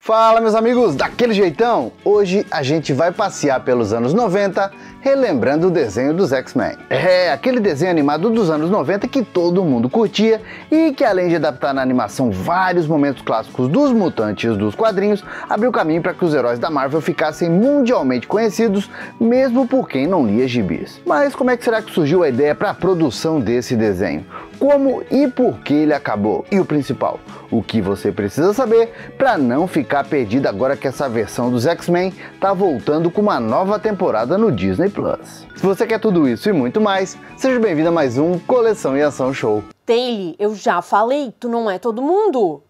Fala, meus amigos, daquele jeitão? Hoje a gente vai passear pelos anos 90, relembrando o desenho dos X-Men. É, aquele desenho animado dos anos 90 que todo mundo curtia e que, além de adaptar na animação vários momentos clássicos dos mutantes dos quadrinhos, abriu caminho para que os heróis da Marvel ficassem mundialmente conhecidos, mesmo por quem não lia gibis. Mas como é que será que surgiu a ideia para a produção desse desenho? Como e por que ele acabou? E o principal, o que você precisa saber para não ficar perdido agora que essa versão dos X-Men tá voltando com uma nova temporada no Disney Plus. Se você quer tudo isso e muito mais, seja bem-vindo a mais um Coleção em Ação Show. Daily, eu já falei, tu não é todo mundo.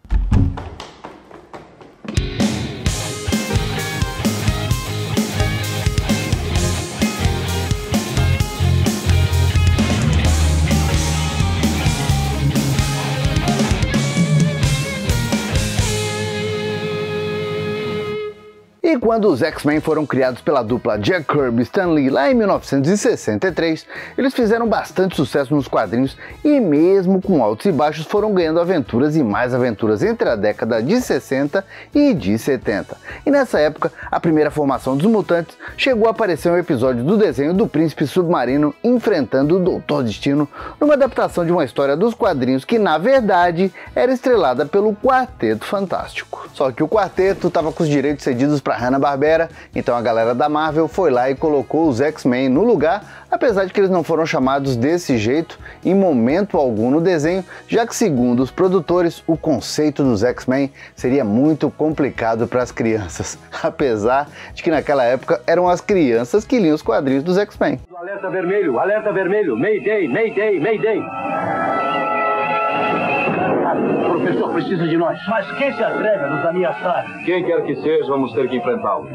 E quando os X-Men foram criados pela dupla Jack Kirby e Stan Lee lá em 1963, eles fizeram bastante sucesso nos quadrinhos e mesmo com altos e baixos foram ganhando aventuras e mais aventuras entre a década de 60 e de 70. E nessa época, a primeira formação dos mutantes chegou a aparecer um episódio do desenho do Príncipe Submarino enfrentando o Doutor Destino, numa adaptação de uma história dos quadrinhos que na verdade era estrelada pelo Quarteto Fantástico. Só que o quarteto estava com os direitos cedidos para Hanna-Barbera, então a galera da Marvel foi lá e colocou os X-Men no lugar, apesar de que eles não foram chamados desse jeito em momento algum no desenho, já que segundo os produtores, o conceito dos X-Men seria muito complicado para as crianças, apesar de que naquela época eram as crianças que liam os quadrinhos dos X-Men. Alerta vermelho, Mayday, Mayday, Mayday. O professor precisa de nós. Mas quem se atreve a nos ameaçar? Quem quer que seja, vamos ter que enfrentá-lo.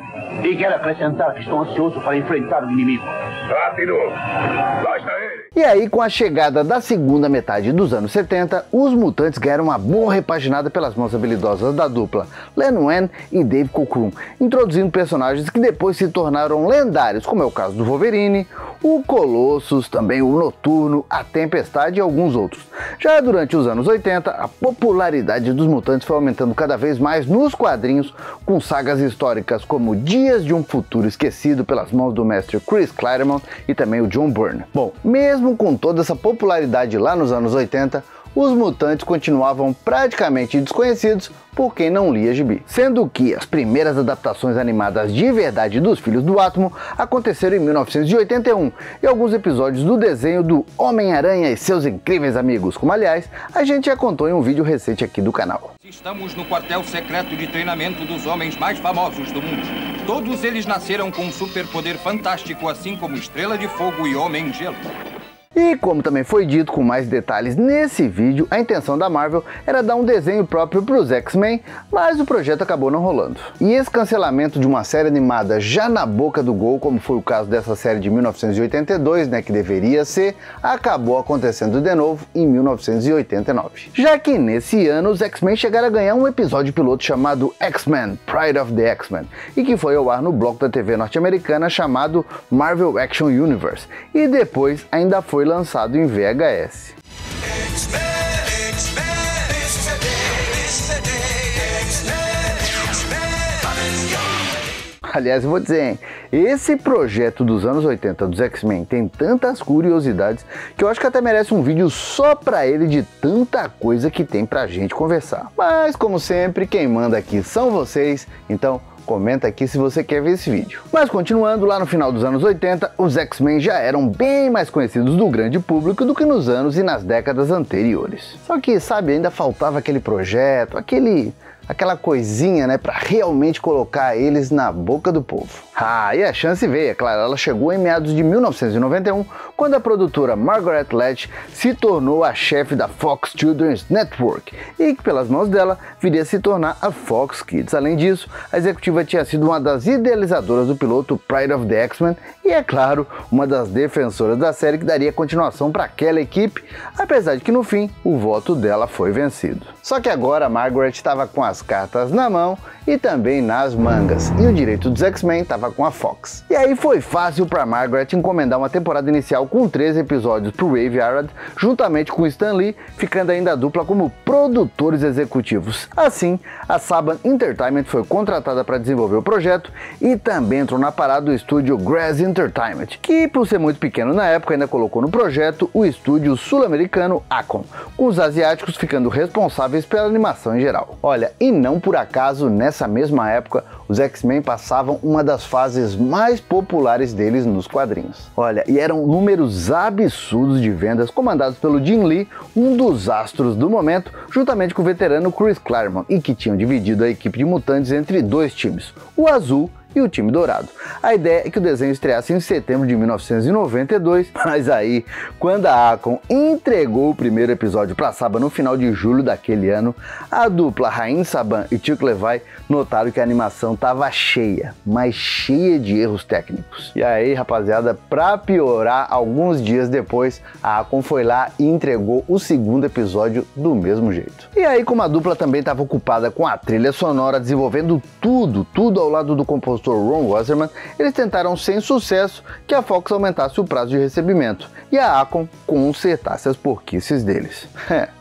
E quero acrescentar que estou ansioso para enfrentar o inimigo. Rápido! Lá está ele! E aí, com a chegada da segunda metade dos anos 70, os mutantes ganharam uma boa repaginada pelas mãos habilidosas da dupla Len Wein e Dave Cockrum, introduzindo personagens que depois se tornaram lendários, como é o caso do Wolverine, o Colossus, também o Noturno, a Tempestade e alguns outros. Já durante os anos 80, a popularidade dos mutantes foi aumentando cada vez mais nos quadrinhos, com sagas históricas como Dias de um Futuro Esquecido pelas mãos do mestre Chris Claremont e também o John Byrne. Bom, mesmo com toda essa popularidade lá nos anos 80, os mutantes continuavam praticamente desconhecidos por quem não lia gibi, sendo que as primeiras adaptações animadas de verdade dos Filhos do Átomo aconteceram em 1981 e alguns episódios do desenho do Homem-Aranha e seus incríveis amigos, como aliás a gente já contou em um vídeo recente aqui do canal. Estamos no quartel secreto de treinamento dos homens mais famosos do mundo. Todos eles nasceram com um superpoder fantástico, assim como Estrela de Fogo e Homem-Gelo. E como também foi dito com mais detalhes nesse vídeo, a intenção da Marvel era dar um desenho próprio para os X-Men, mas o projeto acabou não rolando. E esse cancelamento de uma série animada já na boca do gol, como foi o caso dessa série de 1982, que deveria ser, acabou acontecendo de novo em 1989. Já que nesse ano os X-Men chegaram a ganhar um episódio piloto chamado X-Men, Pride of the X-Men, e que foi ao ar no bloco da TV norte-americana chamado Marvel Action Universe, e depois ainda foi lançado em VHS. Aliás, eu vou dizer, hein? Esse projeto dos anos 80 dos X-Men tem tantas curiosidades que eu acho que até merece um vídeo só pra ele de tanta coisa que tem pra gente conversar. Mas, como sempre, quem manda aqui são vocês, então comenta aqui se você quer ver esse vídeo. Mas continuando, lá no final dos anos 80, os X-Men já eram bem mais conhecidos do grande público do que nos anos e nas décadas anteriores. Só que, sabe, ainda faltava aquele projeto, aquela coisinha, para realmente colocar eles na boca do povo. E a chance veio, é claro, ela chegou em meados de 1991, quando a produtora Margaret Loesch se tornou a chefe da Fox Children's Network, e que pelas mãos dela viria a se tornar a Fox Kids. Além disso, a executiva tinha sido uma das idealizadoras do piloto Pride of the X-Men, e é claro, uma das defensoras da série que daria continuação para aquela equipe, apesar de que no fim, o voto dela foi vencido. Só que agora a Margaret estava com as cartas na mão e também nas mangas, e o direito dos X-Men estava com a Fox. E aí foi fácil para Margaret encomendar uma temporada inicial com 13 episódios para o Wave Arad, juntamente com Stan Lee, ficando ainda a dupla como produtores executivos. Assim, a Saban Entertainment foi contratada para desenvolver o projeto e também entrou na parada do estúdio Grass Entertainment, que por ser muito pequeno na época ainda colocou no projeto o estúdio sul-americano Acon, com os asiáticos ficando responsáveis pela animação em geral. Olha, e não por acaso nessa mesma época os X-Men passavam uma das fases mais populares deles nos quadrinhos. Olha, e eram números absurdos de vendas comandados pelo Jim Lee, um dos astros do momento, juntamente com o veterano Chris Claremont, e que tinham dividido a equipe de mutantes entre dois times, o azul e o time dourado. A ideia é que o desenho estreasse em setembro de 1992, mas aí, quando a Acon entregou o primeiro episódio para Saban no final de julho daquele ano, a dupla Rain Saban e Chuck Levi notaram que a animação estava cheia, mas cheia de erros técnicos. E aí, rapaziada, para piorar, alguns dias depois, a Acon foi lá e entregou o segundo episódio do mesmo jeito. E aí, como a dupla também estava ocupada com a trilha sonora, desenvolvendo tudo ao lado do compositor Ron Wasserman, eles tentaram sem sucesso que a Fox aumentasse o prazo de recebimento e a Acon consertasse as porquices deles.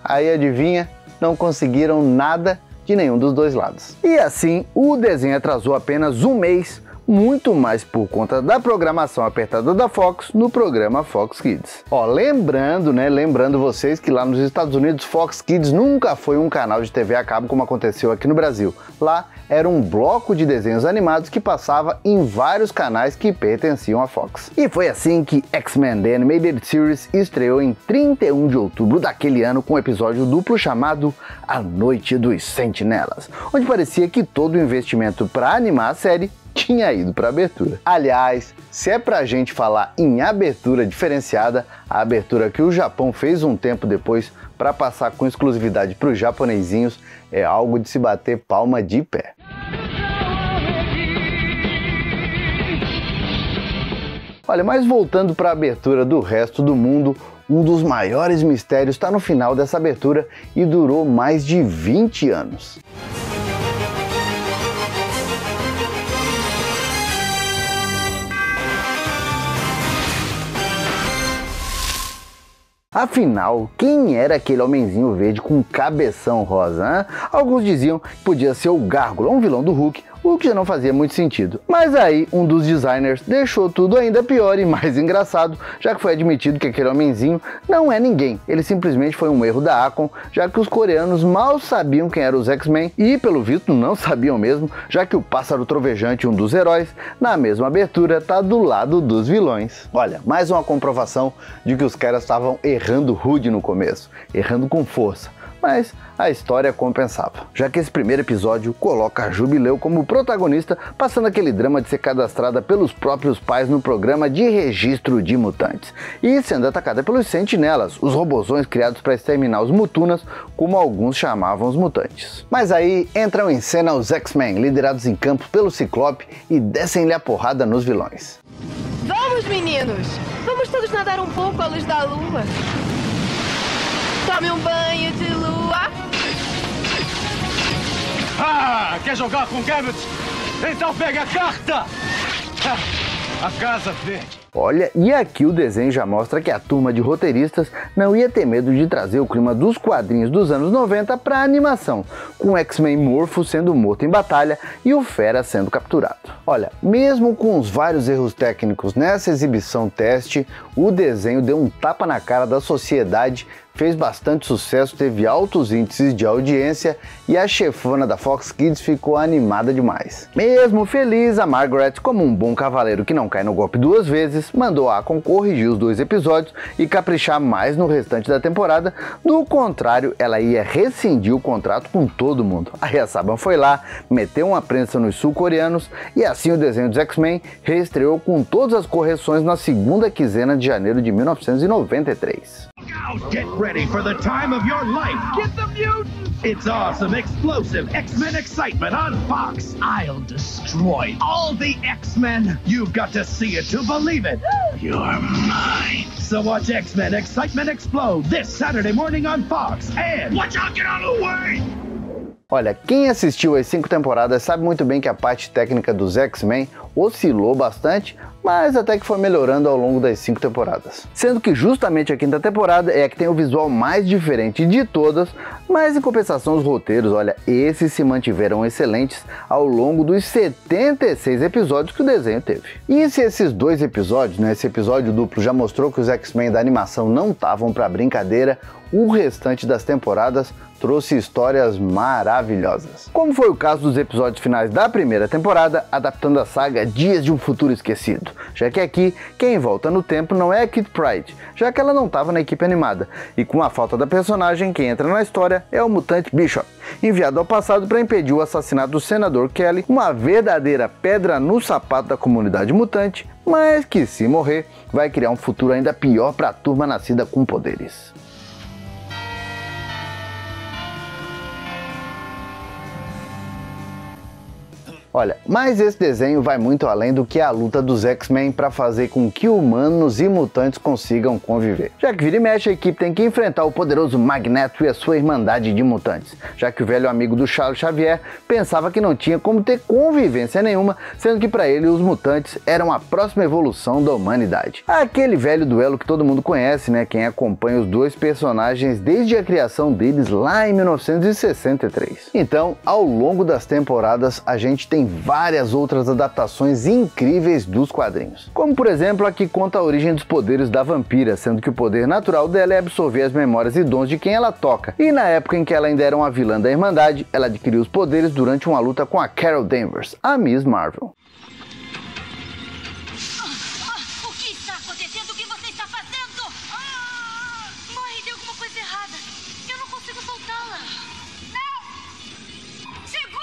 Aí adivinha, não conseguiram nada de nenhum dos dois lados. E assim, o desenho atrasou apenas um mês, muito mais por conta da programação apertada da Fox no programa Fox Kids. Ó, lembrando vocês que lá nos Estados Unidos Fox Kids nunca foi um canal de TV a cabo como aconteceu aqui no Brasil. Lá era um bloco de desenhos animados que passava em vários canais que pertenciam à Fox. E foi assim que X-Men The Animated Series estreou em 31 de outubro daquele ano com um episódio duplo chamado A Noite dos Sentinelas, onde parecia que todo o investimento para animar a série tinha ido para abertura. Aliás, se é pra gente falar em abertura diferenciada, a abertura que o Japão fez um tempo depois para passar com exclusividade para os japonesinhos é algo de se bater palma de pé. Olha, mas voltando para a abertura do resto do mundo, um dos maiores mistérios está no final dessa abertura e durou mais de 20 anos. Afinal, quem era aquele homenzinho verde com cabeção rosa, hein? Alguns diziam que podia ser o Gárgula, um vilão do Hulk, o que já não fazia muito sentido. Mas aí, um dos designers deixou tudo ainda pior e mais engraçado, já que foi admitido que aquele homenzinho não é ninguém. Ele simplesmente foi um erro da Acon, já que os coreanos mal sabiam quem eram os X-Men e, pelo visto, não sabiam mesmo, já que o Pássaro Trovejante, um dos heróis, na mesma abertura, tá do lado dos vilões. Olha, mais uma comprovação de que os caras estavam errando rude no começo, errando com força. Mas a história compensava, já que esse primeiro episódio coloca a Jubileu como protagonista, passando aquele drama de ser cadastrada pelos próprios pais no programa de registro de mutantes, e sendo atacada pelos sentinelas, os robozões criados para exterminar os mutunas, como alguns chamavam os mutantes. Mas aí entram em cena os X-Men, liderados em campo pelo Ciclope, e descem-lhe a porrada nos vilões. Vamos, meninos! Vamos todos nadar um pouco à luz da lua. Tome um banho de lua. Ah, quer jogar com Gambit? Então pega a carta! A Casa Verde. Olha, e aqui o desenho já mostra que a turma de roteiristas não ia ter medo de trazer o clima dos quadrinhos dos anos 90 para a animação, com o X-Men Morpho sendo morto em batalha e o Fera sendo capturado. Olha, mesmo com os vários erros técnicos nessa exibição teste, o desenho deu um tapa na cara da sociedade, fez bastante sucesso, teve altos índices de audiência e a chefona da Fox Kids ficou animada demais. Mesmo feliz, a Margaret, como um bom cavaleiro que não cai no golpe duas vezes, mandou a Acon corrigir os 2 episódios e caprichar mais no restante da temporada. Do contrário, ela ia rescindir o contrato com todo mundo. Aí a Saban foi lá, meteu uma prensa nos sul-coreanos e assim o desenho dos X-Men reestreou com todas as correções na segunda quinzena de janeiro de 1993. Get ready for the time of your life. Get the mutants! It's awesome, explosive X-Men excitement on Fox. I'll destroy all the X-Men. You've got to see it to believe it. You're mine. So watch X-Men Excitement Explode this Saturday morning on Fox. And watch out, get out of the way! Olha, quem assistiu as 5 temporadas sabe muito bem que a parte técnica dos X-Men oscilou bastante, mas até que foi melhorando ao longo das 5 temporadas. Sendo que justamente a 5ª temporada é a que tem o visual mais diferente de todas, mas em compensação os roteiros, olha, esses se mantiveram excelentes ao longo dos 76 episódios que o desenho teve. E se esses 2 episódios, esse episódio duplo já mostrou que os X-Men da animação não estavam para brincadeira, o restante das temporadas trouxe histórias maravilhosas. Como foi o caso dos episódios finais da 1ª temporada, adaptando a saga Dias de um Futuro Esquecido, já que aqui quem volta no tempo não é a Kitty Pryde, já que ela não estava na equipe animada, e com a falta da personagem, quem entra na história é o mutante Bishop, enviado ao passado para impedir o assassinato do senador Kelly, uma verdadeira pedra no sapato da comunidade mutante, mas que se morrer vai criar um futuro ainda pior para a turma nascida com poderes. Olha, mas esse desenho vai muito além do que a luta dos X-Men para fazer com que humanos e mutantes consigam conviver. Já que vira e mexe, a equipe tem que enfrentar o poderoso Magneto e a sua irmandade de mutantes, já que o velho amigo do Charles Xavier pensava que não tinha como ter convivência nenhuma, sendo que para ele os mutantes eram a próxima evolução da humanidade. Aquele velho duelo que todo mundo conhece, quem acompanha os 2 personagens desde a criação deles lá em 1963. Então, ao longo das temporadas, a gente tem várias outras adaptações incríveis dos quadrinhos. Como por exemplo a que conta a origem dos poderes da vampira, sendo que o poder natural dela é absorver as memórias e dons de quem ela toca. E na época em que ela ainda era uma vilã da Irmandade, ela adquiriu os poderes durante uma luta com a Carol Danvers, a Miss Marvel. O que está acontecendo? O que você está fazendo? Mãe, tem alguma coisa errada. Eu não consigo soltá-la. Não! Segure!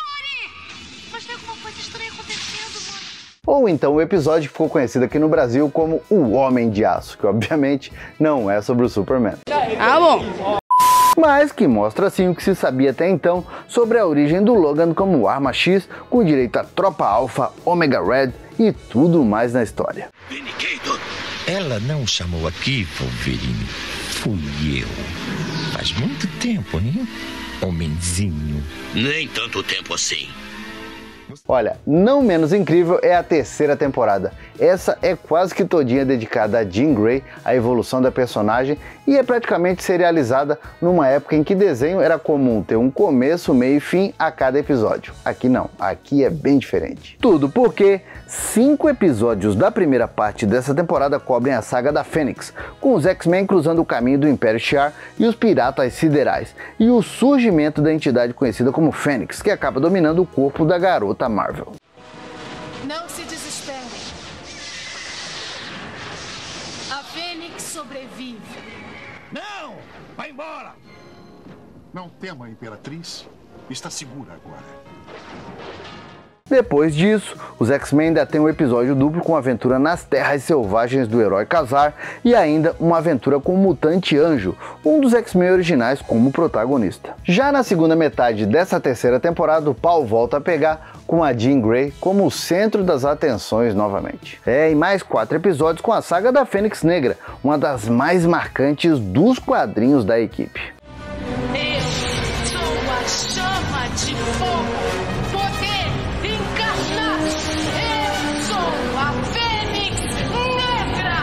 Mas tem alguma coisa estranha acontecendo, mano. Ou então o episódio que ficou conhecido aqui no Brasil como O Homem de Aço, que obviamente não é sobre o Superman. Ah, bom. Mas que mostra assim o que se sabia até então sobre a origem do Logan como Arma X, com direito a Tropa Alpha, Omega Red e tudo mais na história. Vindicator. Ela não chamou aqui, Wolverine. Fui eu. Faz muito tempo, hein? Homenzinho. Nem tanto tempo assim. Olha, não menos incrível é a 3ª temporada. Essa é quase que todinha dedicada a Jean Grey, a evolução da personagem, e é praticamente serializada numa época em que desenho era comum ter um começo, meio e fim a cada episódio. Aqui não, aqui é bem diferente. Tudo porque 5 episódios da primeira parte dessa temporada cobrem a saga da Fênix, com os X-Men cruzando o caminho do Império Shi'ar e os Piratas Siderais, e o surgimento da entidade conhecida como Fênix, que acaba dominando o corpo da garota Marvel. Não se desesperem. A Fênix sobrevive. Não! Vai embora! Não tema, Imperatriz. Está segura agora. Depois disso, os X-Men ainda tem um episódio duplo com aventura nas terras selvagens do herói Khazar e ainda uma aventura com o mutante Anjo, um dos X-Men originais como protagonista. Já na segunda metade dessa 3ª temporada, o pau volta a pegar com a Jean Grey como o centro das atenções novamente. E mais 4 episódios com a saga da Fênix Negra, uma das mais marcantes dos quadrinhos da equipe. Eu sou a chama de fogo. Eu sou a Fênix Negra!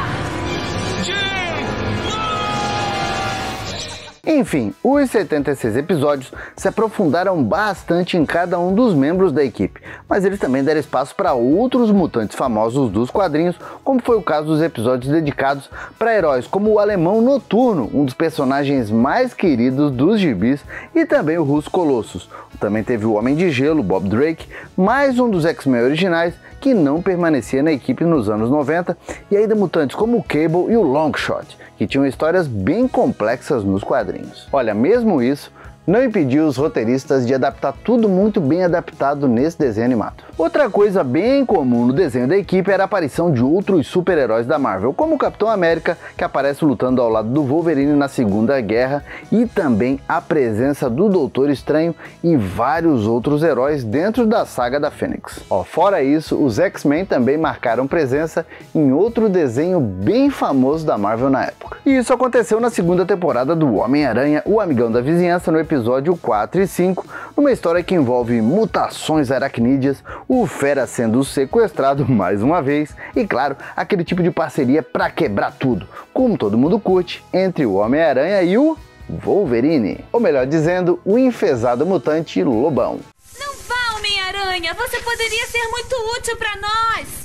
Enfim, os 76 episódios se aprofundaram bastante em cada um dos membros da equipe, mas eles também deram espaço para outros mutantes famosos dos quadrinhos, como foi o caso dos episódios dedicados para heróis como o Alemão Noturno, um dos personagens mais queridos dos gibis, e também o Russo Colossus. Também teve o Homem de Gelo, Bob Drake, mais um dos X-Men originais que não permanecia na equipe nos anos 90, e ainda mutantes como o Cable e o Longshot, que tinham histórias bem complexas nos quadrinhos. Olha, mesmo isso não impediu os roteiristas de adaptar tudo muito bem adaptado nesse desenho animado. Outra coisa bem comum no desenho da equipe era a aparição de outros super-heróis da Marvel, como o Capitão América, que aparece lutando ao lado do Wolverine na Segunda Guerra, e também a presença do Doutor Estranho e vários outros heróis dentro da saga da Fênix. Fora isso, os X-Men também marcaram presença em outro desenho bem famoso da Marvel na época. E isso aconteceu na segunda temporada do Homem-Aranha, o Amigão da Vizinhança, no episódio episódio 4 e 5, numa história que envolve mutações aracnídeas, o Fera sendo sequestrado mais uma vez e, claro, aquele tipo de parceria pra quebrar tudo, como todo mundo curte, entre o Homem-Aranha e o Wolverine, ou melhor dizendo, o enfesado mutante Lobão. Não vá, Homem-Aranha! Você poderia ser muito útil pra nós!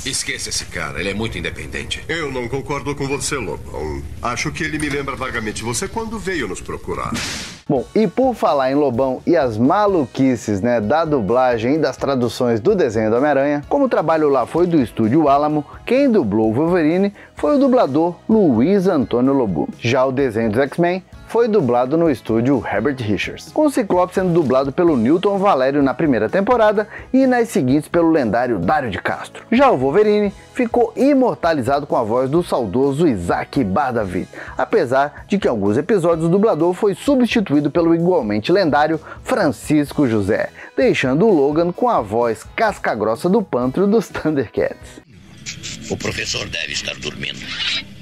Esqueça esse cara, ele é muito independente. Eu não concordo com você, Lobão. Acho que ele me lembra vagamente você quando veio nos procurar. Bom, e por falar em Lobão e as maluquices, da dublagem e das traduções do desenho do Homem-Aranha, como o trabalho lá foi do estúdio Alamo, quem dublou o Wolverine foi o dublador Luiz Antônio Lobo. Já o desenho dos X-Men foi dublado no estúdio Herbert Richards, com o Ciclope sendo dublado pelo Newton Valério na primeira temporada e nas seguintes pelo lendário Dário de Castro. Já o Wolverine ficou imortalizado com a voz do saudoso Isaac Bardavid, apesar de que em alguns episódios o dublador foi substituído pelo igualmente lendário Francisco José, deixando o Logan com a voz casca-grossa do pântano dos Thundercats. O professor deve estar dormindo.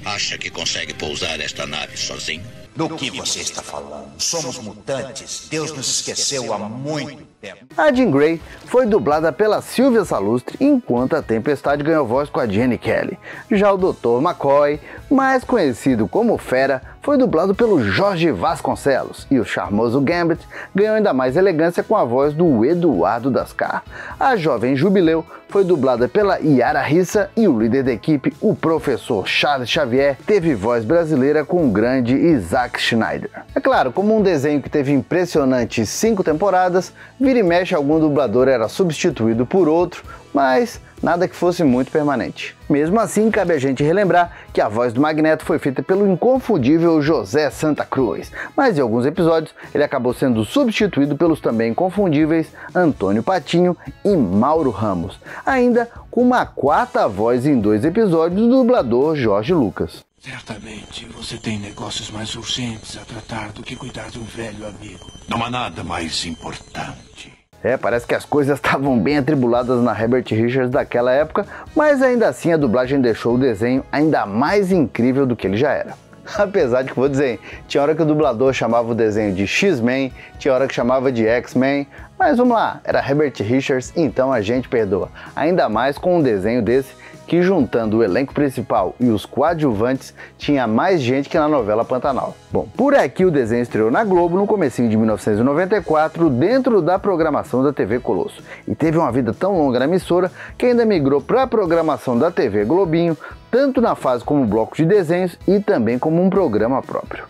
Acha que consegue pousar esta nave sozinho? Do que você está falando? Somos mutantes. Deus nos esqueceu há muito tempo. A Jean Grey foi dublada pela Silvia Salustre, enquanto a Tempestade ganhou voz com a Jenny Kelly. Já o Dr. McCoy, mais conhecido como Fera, foi dublado pelo Jorge Vasconcelos, e o charmoso Gambit ganhou ainda mais elegância com a voz do Eduardo Dascar. A jovem Jubileu foi dublada pela Yara Rissa e o líder da equipe, o professor Charles Xavier, teve voz brasileira com o grande Isaac Schneider. É claro, como um desenho que teve impressionantes 5 temporadas, vira e mexe algum dublador era substituído por outro, mas nada que fosse muito permanente. Mesmo assim, cabe a gente relembrar que a voz do Magneto foi feita pelo inconfundível José Santa Cruz, mas em alguns episódios ele acabou sendo substituído pelos também inconfundíveis Antônio Patinho e Mauro Ramos, ainda com uma quarta voz em 2 episódios do dublador Jorge Lucas. Certamente você tem negócios mais urgentes a tratar do que cuidar de um velho amigo. Não há nada mais importante. Parece que as coisas estavam bem atribuladas na Herbert Richards daquela época, mas ainda assim a dublagem deixou o desenho ainda mais incrível do que ele já era. Apesar de que, vou dizer, tinha hora que o dublador chamava o desenho de X-Men, tinha hora que chamava de X-Men, mas vamos lá, era Herbert Richards, então a gente perdoa. Ainda mais com um desenho desse que, juntando o elenco principal e os coadjuvantes, tinha mais gente que na novela Pantanal. Bom, por aqui o desenho estreou na Globo no comecinho de 1994, dentro da programação da TV Colosso, e teve uma vida tão longa na emissora que ainda migrou para a programação da TV Globinho, tanto na fase como bloco de desenhos e também como um programa próprio.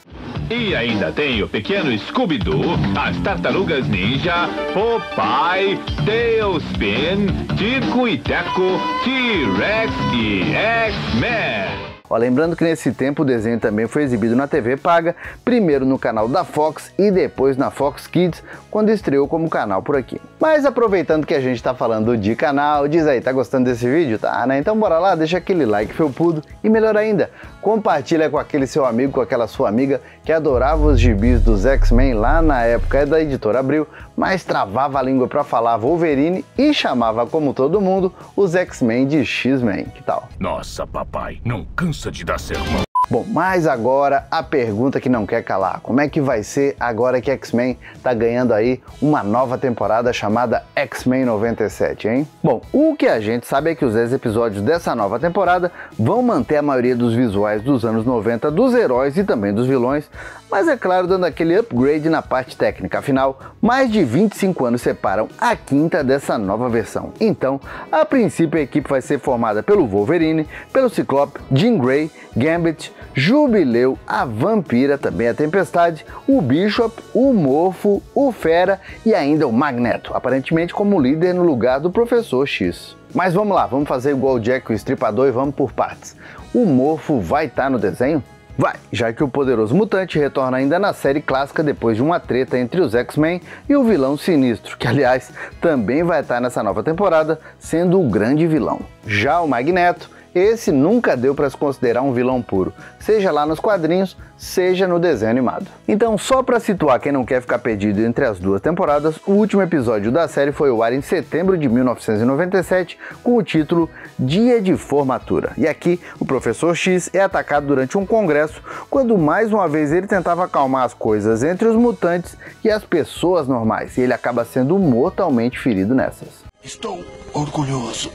E ainda tem o pequeno Scooby-Doo, as Tartarugas Ninja, Popeye, Tailspin, Tico e Teco, T-Rex e X-Men. Lembrando que nesse tempo o desenho também foi exibido na TV paga, primeiro no canal da Fox e depois na Fox Kids, quando estreou como canal por aqui. Mas aproveitando que a gente tá falando de canal, diz aí, tá gostando desse vídeo? Tá, né? Então bora lá, deixa aquele like felpudo e melhor ainda, compartilha com aquele seu amigo, com aquela sua amiga que adorava os gibis dos X-Men lá na época da Editora Abril, mas travava a língua pra falar Wolverine e chamava, como todo mundo, os X-Men de X-Men. Que tal? Nossa, papai, não cansa de dar sermão. Bom, mas agora a pergunta que não quer calar. Como é que vai ser agora que X-Men tá ganhando aí uma nova temporada chamada X-Men 97, hein? Bom, o que a gente sabe é que os 10 episódios dessa nova temporada vão manter a maioria dos visuais dos anos 90 dos heróis e também dos vilões, mas é claro, dando aquele upgrade na parte técnica. Afinal, mais de 25 anos separam a quinta dessa nova versão. Então, a princípio a equipe vai ser formada pelo Wolverine, pelo Ciclope, Jean Grey, Gambit, Jubileu, a Vampira, também a Tempestade, o Bishop, o Morfo, o Fera e ainda o Magneto, aparentemente como líder no lugar do Professor X. Mas vamos lá, vamos fazer igual o Jack o Estripador e vamos por partes. O Morfo vai estar no desenho? Vai, já que o poderoso mutante retorna ainda na série clássica depois de uma treta entre os X-Men e o vilão Sinistro, que aliás também vai estar nessa nova temporada sendo o grande vilão. Já o Magneto, esse nunca deu para se considerar um vilão puro, seja lá nos quadrinhos, seja no desenho animado. Então, só para situar quem não quer ficar perdido entre as duas temporadas, o último episódio da série foi ao ar em setembro de 1997 com o título Dia de Formatura. E aqui o Professor X é atacado durante um congresso quando mais uma vez ele tentava acalmar as coisas entre os mutantes e as pessoas normais, e ele acaba sendo mortalmente ferido nessas. Estou orgulhoso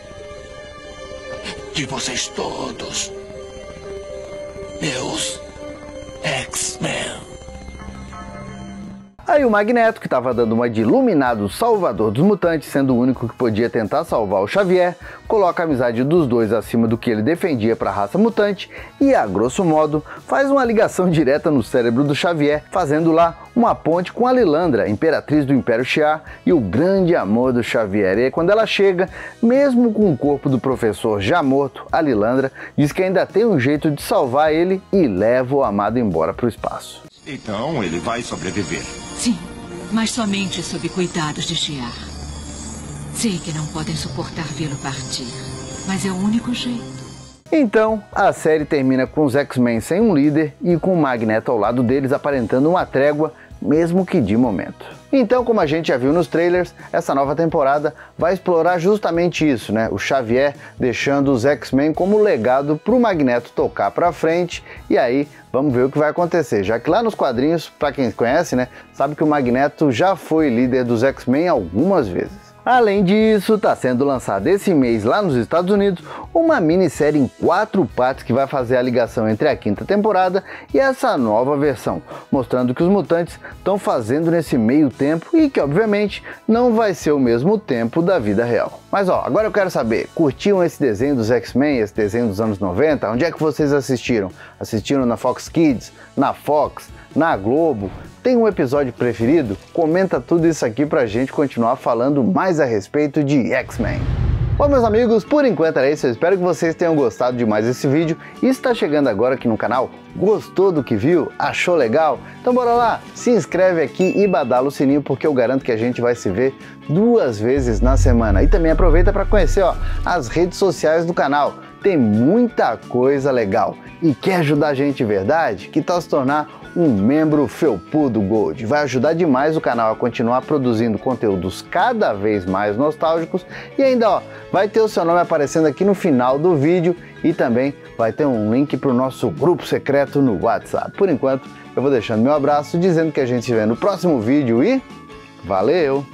de vocês todos, meus X-Men. Aí o Magneto, que estava dando uma de iluminado salvador dos mutantes, sendo o único que podia tentar salvar o Xavier, coloca a amizade dos dois acima do que ele defendia para a raça mutante e, a grosso modo, faz uma ligação direta no cérebro do Xavier, fazendo lá uma ponte com a Lilandra, imperatriz do Império Shi'ar e o grande amor do Xavier. E quando ela chega, mesmo com o corpo do professor já morto, a Lilandra diz que ainda tem um jeito de salvar ele e leva o amado embora para o espaço. Então ele vai sobreviver. Sim, mas somente sob cuidados de Shi'ar. Sei que não podem suportar vê-lo partir, mas é o único jeito. Então, a série termina com os X-Men sem um líder e com o Magneto ao lado deles aparentando uma trégua, mesmo que de momento. Então, como a gente já viu nos trailers, essa nova temporada vai explorar justamente isso, né? O Xavier deixando os X-Men como legado para o Magneto tocar para frente, e aí vamos ver o que vai acontecer, já que lá nos quadrinhos, para quem conhece, né, sabe que o Magneto já foi líder dos X-Men algumas vezes. Além disso, está sendo lançada esse mês lá nos Estados Unidos uma minissérie em 4 partes que vai fazer a ligação entre a 5ª temporada e essa nova versão, mostrando que os mutantes estão fazendo nesse meio tempo e que obviamente não vai ser o mesmo tempo da vida real. Mas ó, agora eu quero saber, curtiam esse desenho dos X-Men, esse desenho dos anos 90? Onde é que vocês assistiram? Assistiram na Fox Kids, na Fox, na Globo? Tem um episódio preferido? Comenta tudo isso aqui pra gente continuar falando mais a respeito de X-Men. Bom, meus amigos, por enquanto era isso. Eu espero que vocês tenham gostado demais desse vídeo. E está chegando agora aqui no canal, gostou do que viu? Achou legal? Então bora lá, se inscreve aqui e badala o sininho, porque eu garanto que a gente vai se ver 2 vezes na semana. E também aproveita para conhecer as redes sociais do canal. Tem muita coisa legal. E quer ajudar a gente de verdade? Que tal se tornar um membro Felpudo Gold? Vai ajudar demais o canal a continuar produzindo conteúdos cada vez mais nostálgicos e ainda vai ter o seu nome aparecendo aqui no final do vídeo e também vai ter um link para o nosso grupo secreto no WhatsApp. Por enquanto eu vou deixando meu abraço dizendo que a gente se vê no próximo vídeo e valeu!